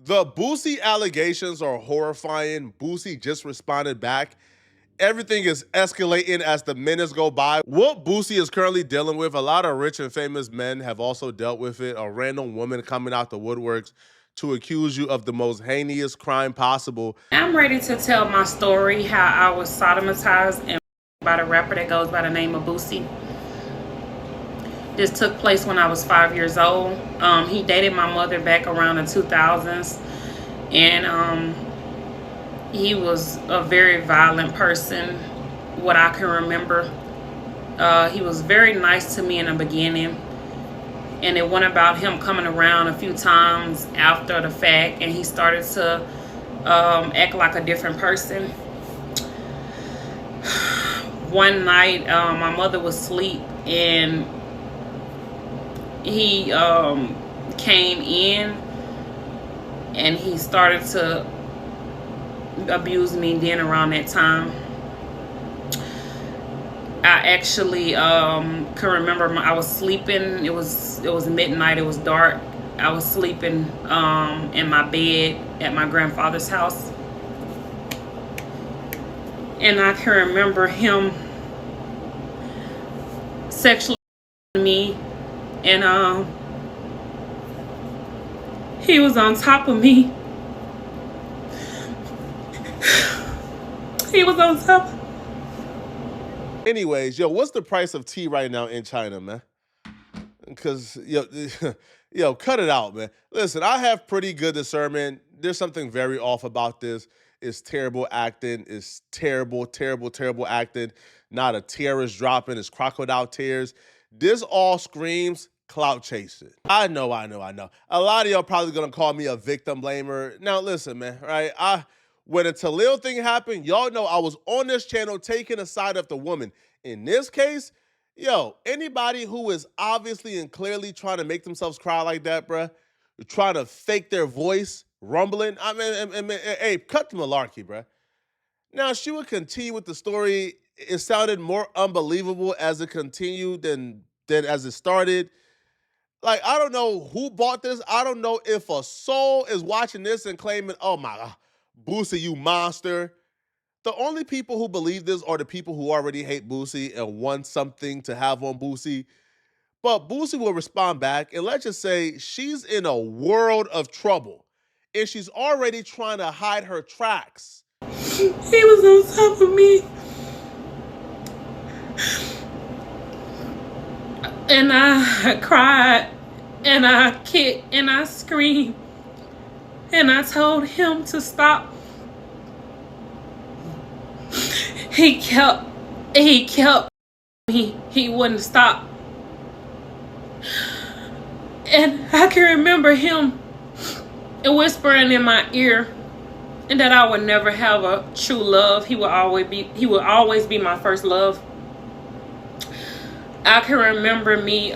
The Boosie allegations are horrifying. Boosie just responded back. Everything is escalating as the minutes go by. What Boosie is currently dealing with, a lot of rich and famous men have also dealt with it. A random woman coming out the woodworks to accuse you of the most heinous crime possible. I'm ready to tell my story how I was sodomized and by the rapper that goes by the name of Boosie. This took place when I was 5 years old. He dated my mother back around the 2000s, and he was a very violent person, what I can remember. He was very nice to me in the beginning, and it went about him coming around a few times after the fact, and he started to act like a different person. One night, my mother was asleep, and he came in and he started to abuse me. Then around that time, I actually can remember I was sleeping. It was midnight. It was dark. I was sleeping in my bed at my grandfather's house, and I can remember him sexually me, and he was on top of me. He was on top. Anyways, yo, what's the price of tea right now in China, man? Because, yo, cut it out, man. Listen, I have pretty good discernment. There's something very off about this. It's terrible acting. It's terrible, terrible, terrible acting. Not a tear is dropping. It's crocodile tears. This all screams clout chasing. I know. A lot of y'all probably gonna call me a victim blamer. Now, listen, man, right? When the Talil thing happened, y'all know I was on this channel taking the side of the woman. In this case, yo, anybody who is obviously and clearly trying to make themselves cry like that, bruh, trying to fake their voice, rumbling, hey, cut the malarkey, bruh. Now, she would continue with the story. It sounded more unbelievable as it continued than as it started. Like, I don't know who bought this. I don't know if a soul is watching this and claiming, oh my God, Boosie, you monster. The only people who believe this are the people who already hate Boosie and want something to have on Boosie. But Boosie will respond back, and let's just say she's in a world of trouble, and she's already trying to hide her tracks. He was on top of me, and I cried, and I kicked, and I screamed, and I told him to stop. He kept he wouldn't stop. And I can remember him whispering in my ear and that I would never have a true love. He would always be my first love. I can remember me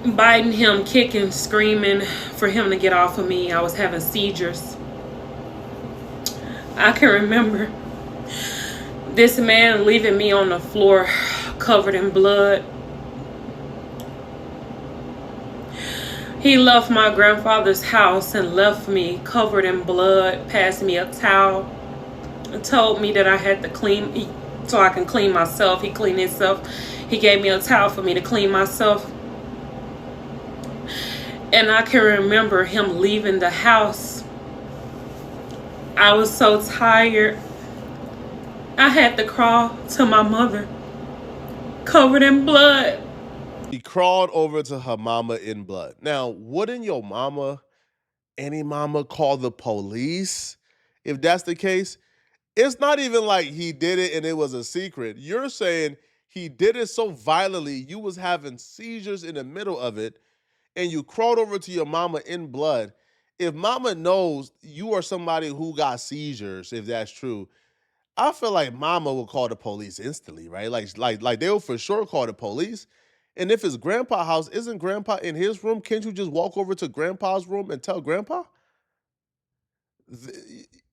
biting him, kicking, screaming for him to get off of me. I was having seizures. I can remember this man leaving me on the floor covered in blood. He left my grandfather's house and left me covered in blood, passed me a towel, and told me that I had to clean so I can clean myself. He cleaned himself. He gave me a towel for me to clean myself. And I can remember him leaving the house. I was so tired. I had to crawl to my mother, covered in blood. She crawled over to her mama in blood. Now, wouldn't your mama, any mama, call the police if that's the case? It's not even like he did it and it was a secret. You're saying he did it so violently, you was having seizures in the middle of it, and you crawled over to your mama in blood. If mama knows you are somebody who got seizures, if that's true, I feel like mama will call the police instantly, right? Like they will for sure call the police. And if it's grandpa's house, isn't grandpa in his room? Can't you just walk over to grandpa's room and tell grandpa?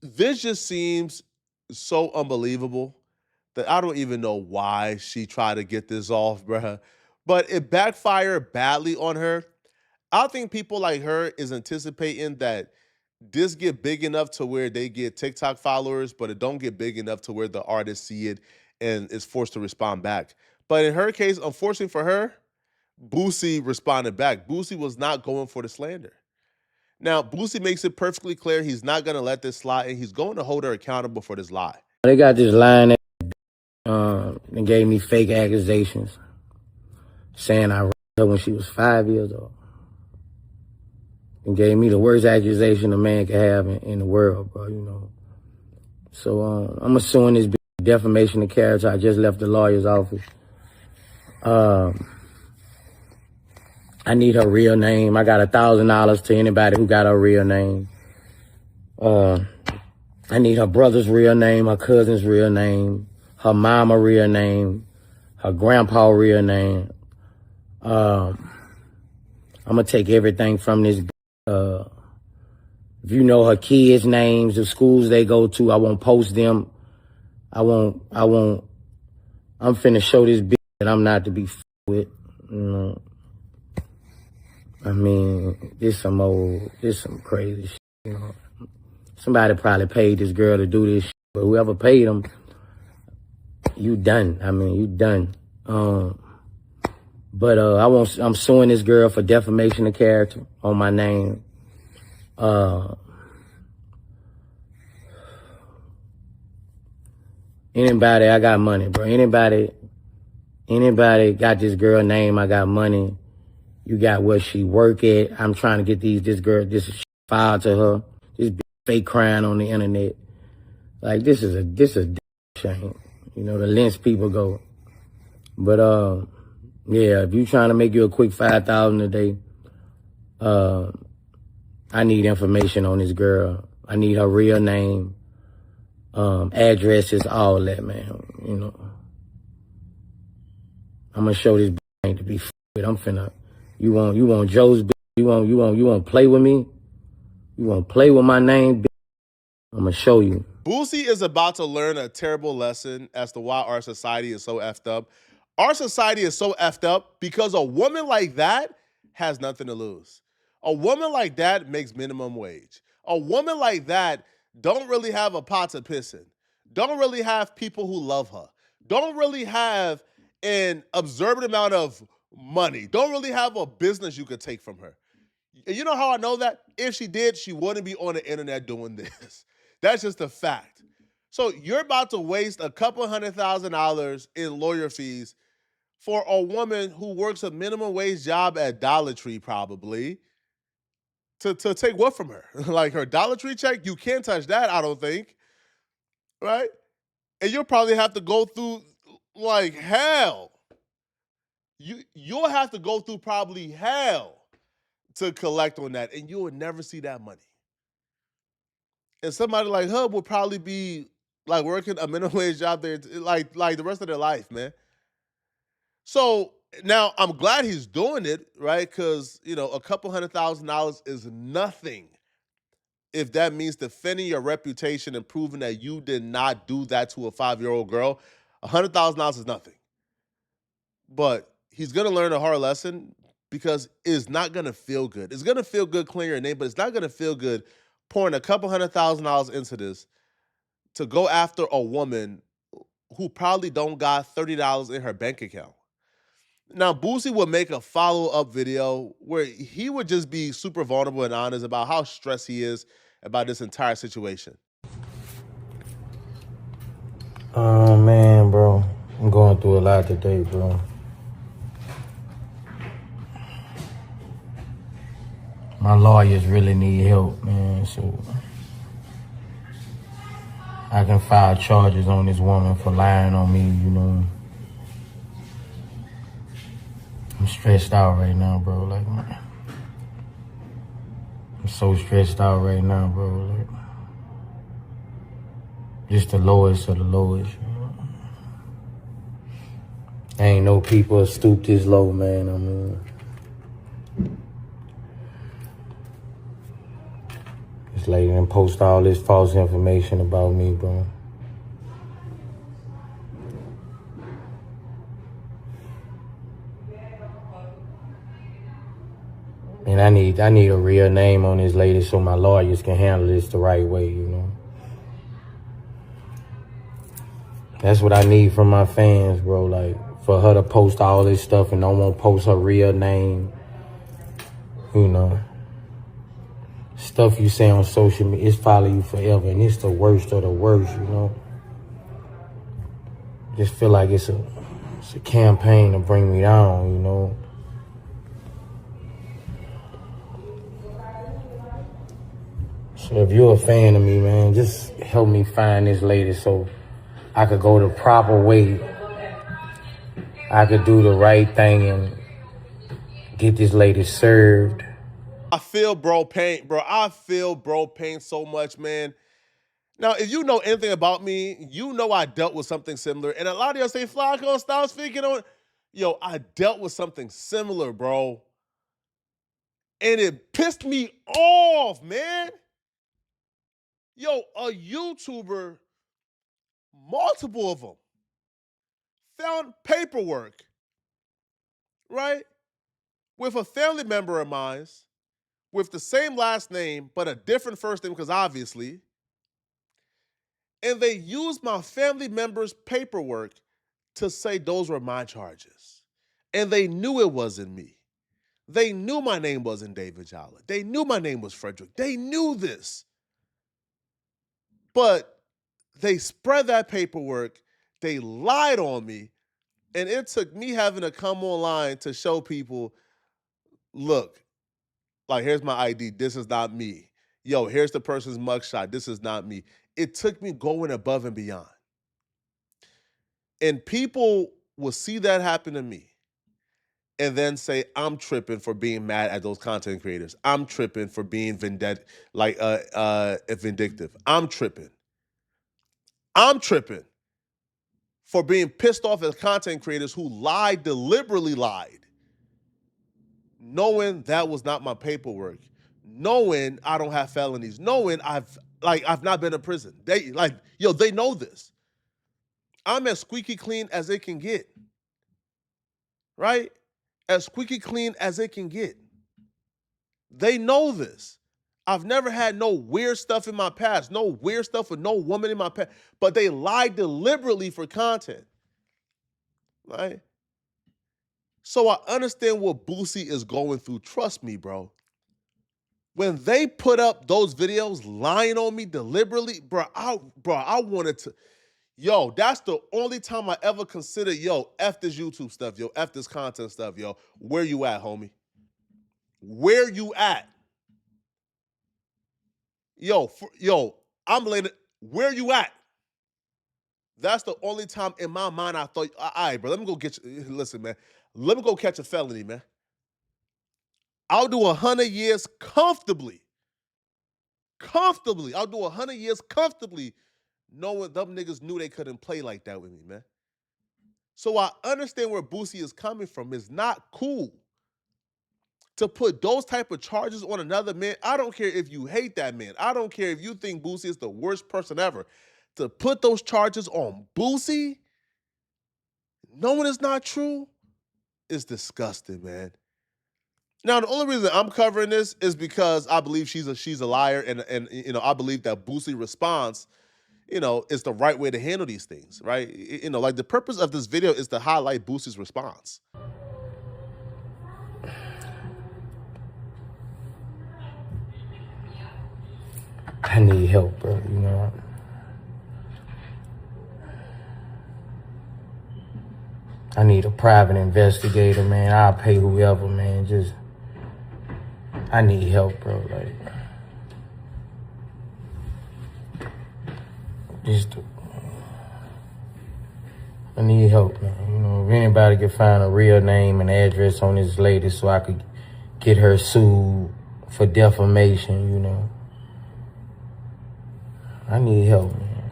This just seems so unbelievable that I don't even know why she tried to get this off, bruh. But it backfired badly on her. I think people like her is anticipating that this get big enough to where they get TikTok followers, but it don't get big enough to where the artists see it and is forced to respond back. But in her case, unfortunately for her, Boosie responded back. Boosie was not going for the slander. Now, Boosie makes it perfectly clear he's not going to let this slide, and he's going to hold her accountable for this lie. They got this line that and gave me fake accusations, saying I raped her when she was 5 years old. And gave me the worst accusation a man could have in the world, bro, you know. So I'm suing this defamation of character. I just left the lawyer's office. I need her real name. I got $1,000 to anybody who got her real name. I need her brother's real name, her cousin's real name, her mama real name, her grandpa real name. I'm gonna take everything from this. If you know her kids' names, the schools they go to, I won't post them. I'm finna show this bitch that I'm not to be with, you know. I mean, this some crazy shit, you know. Somebody probably paid this girl to do this shit, but whoever paid them, you done. I mean, you done. But I'm suing this girl for defamation of character on my name. Anybody, I got money, bro. Anybody got this girl name, I got money. You got where she work at. I'm trying to get this filed to her. This bitch fake crying on the internet. Like, this is a shame. You know, the lengths people go. But, yeah, if you trying to make you a quick $5,000 a day, I need information on this girl. I need her real name, addresses, all that, man. You know, I'm gonna show this bitch ain't to be with. I'm finna. You want Joe's bitch? You want play with me? You want play with my name, bitch? I'm gonna show you. Boosie is about to learn a terrible lesson as to why our society is so effed up. Our society is so effed up because a woman like that has nothing to lose. A woman like that makes minimum wage. A woman like that don't really have a pot to piss in. Don't really have people who love her. Don't really have an observant amount of money. Don't really have a business you could take from her. And you know how I know that? If she did, she wouldn't be on the internet doing this. That's just a fact. So you're about to waste a couple $100,000 in lawyer fees for a woman who works a minimum wage job at Dollar Tree, probably, to take what from her? Like her Dollar Tree check? You can't touch that, I don't think. Right? And you'll probably have to go through like hell. You'll have to go through probably hell to collect on that, and you will never see that money. And somebody like her will probably be like working a minimum wage job there like the rest of their life, man. So now I'm glad he's doing it, right? Because, you know, a couple $100,000 is nothing if that means defending your reputation and proving that you did not do that to a 5-year-old girl. $100,000 is nothing. But he's going to learn a hard lesson because it's not going to feel good. It's going to feel good clearing your name, but it's not going to feel good pouring a couple $100,000 into this to go after a woman who probably don't got $30 in her bank account. Now, Boosie would make a follow-up video where he would just be super vulnerable and honest about how stressed he is about this entire situation. Oh, man, bro. I'm going through a lot today, bro. My lawyers really need help, man, so I can file charges on this woman for lying on me, you know. I'm stressed out right now, bro. Like, I'm so stressed out right now, bro. Like, just the lowest of the lowest, you know? Ain't no people stoop this low, man. I mean, this lady done post all this false information about me, bro. And I need a real name on this lady so my lawyers can handle this the right way, you know. That's what I need from my fans, bro. Like, for her to post all this stuff and don't want to post her real name, you know. Stuff you say on social media, it's follow you forever, and it's the worst of the worst, you know. Just feel like it's a campaign to bring me down, you know. So if you're a fan of me, man, just help me find this lady so I could go the proper way. I could do the right thing and get this lady served. I feel bro pain, bro. I feel bro pain so much, man. Now, if you know anything about me, you know I dealt with something similar. And a lot of y'all say, Flacco, stop speaking on. Yo, I dealt with something similar, bro. And it pissed me off, man. Yo, a YouTuber, multiple of them, found paperwork, right, with a family member of mine with the same last name, but a different first name, because obviously, and they used my family member's paperwork to say those were my charges. And they knew it wasn't me. They knew my name wasn't David Jala. They knew my name was Frederick. They knew this. But they spread that paperwork. They lied on me. And it took me having to come online to show people, look, like, here's my ID. This is not me. Yo, here's the person's mugshot. This is not me. It took me going above and beyond. And people will see that happen to me and then say, I'm tripping for being mad at those content creators. I'm tripping for being vindictive. I'm tripping. I'm tripping for being pissed off at content creators who lied, deliberately lied, knowing that was not my paperwork, knowing I don't have felonies, knowing I've not been in prison. They know this. I'm as squeaky clean as it can get. Right? As squeaky clean as it can get. They know this. I've never had no weird stuff in my past, no weird stuff with no woman in my past, but they lied deliberately for content. Right? So I understand what Boosie is going through. Trust me, bro. When they put up those videos lying on me deliberately, I wanted to, yo, that's the only time I ever considered, yo, F this YouTube stuff, yo, F this content stuff, yo. Where you at, homie? Where you at? I'm late. Where you at? That's the only time in my mind I thought, all right, bro, let me go get you. Listen, man, let me go catch a felony, man. I'll do 100 years comfortably. Comfortably. I'll do 100 years comfortably, knowing them niggas knew they couldn't play like that with me, man. So I understand where Boosie is coming from. It's not cool to put those type of charges on another man. I don't care if you hate that man. I don't care if you think Boosie is the worst person ever. To put those charges on Boosie, knowing it's not true, is disgusting, man. Now, the only reason I'm covering this is because I believe she's a liar, and you know, I believe that Boosie response, you know, is the right way to handle these things, right? You know, like, the purpose of this video is to highlight Boosie's response. I need help, bro, you know. I need a private investigator, man. I'll pay whoever, man. I need help, bro. Like, I need help, man. You know, if anybody could find a real name and address on this lady so I could get her sued for defamation, you know. I need help, man.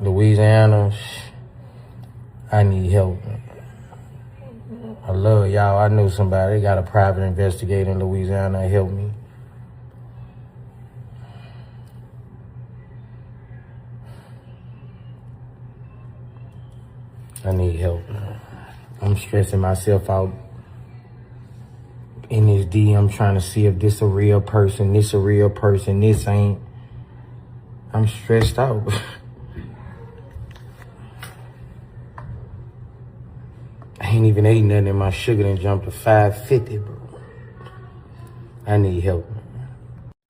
Louisiana, I need help, man. I love y'all. I know somebody. They got a private investigator in Louisiana to help me. I need help, man. I'm stressing myself out in his DM trying to see if this a real person, this a real person, this ain't. I'm stressed out. I ain't even ate nothing and my sugar done jumped to 550, bro. I need help.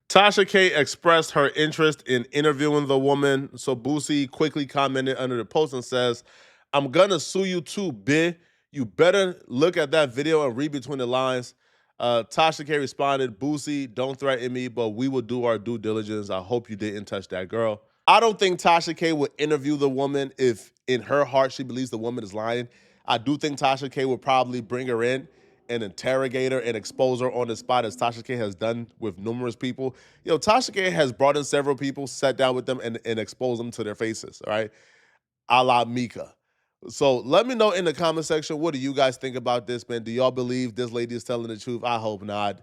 Tasha K expressed her interest in interviewing the woman, so Boosie quickly commented under the post and says, "I'm gonna sue you too, bitch. You better look at that video and read between the lines." Tasha K responded, "Boosie, don't threaten me, but we will do our due diligence. I hope you didn't touch that girl." I don't think Tasha K would interview the woman if in her heart she believes the woman is lying. I do think Tasha K would probably bring her in and interrogate her and expose her on the spot, as Tasha K has done with numerous people. Tasha K has brought in several people, sat down with them, and exposed them to their faces, all right? A la Mika. So let me know in the comment section, what do you guys think about this, man? Do y'all believe this lady is telling the truth? I hope not,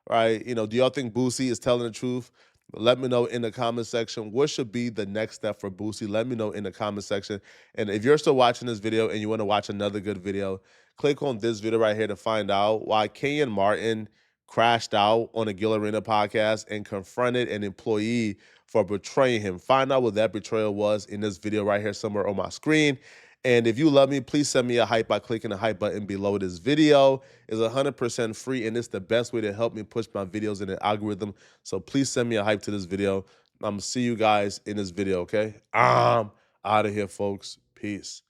right? Do y'all think Boosie is telling the truth? Let me know in the comment section. What should be the next step for Boosie? Let me know in the comment section. And if you're still watching this video and you want to watch another good video, click on this video right here to find out why Kenyon Martin crashed out on a Gil Arena podcast and confronted an employee for betraying him. Find out what that betrayal was in this video right here somewhere on my screen. And if you love me, please send me a hype by clicking the hype button below this video. It's 100% free, and it's the best way to help me push my videos in the algorithm. So please send me a hype to this video. I'm going to see you guys in this video, okay? I'm out of here, folks. Peace.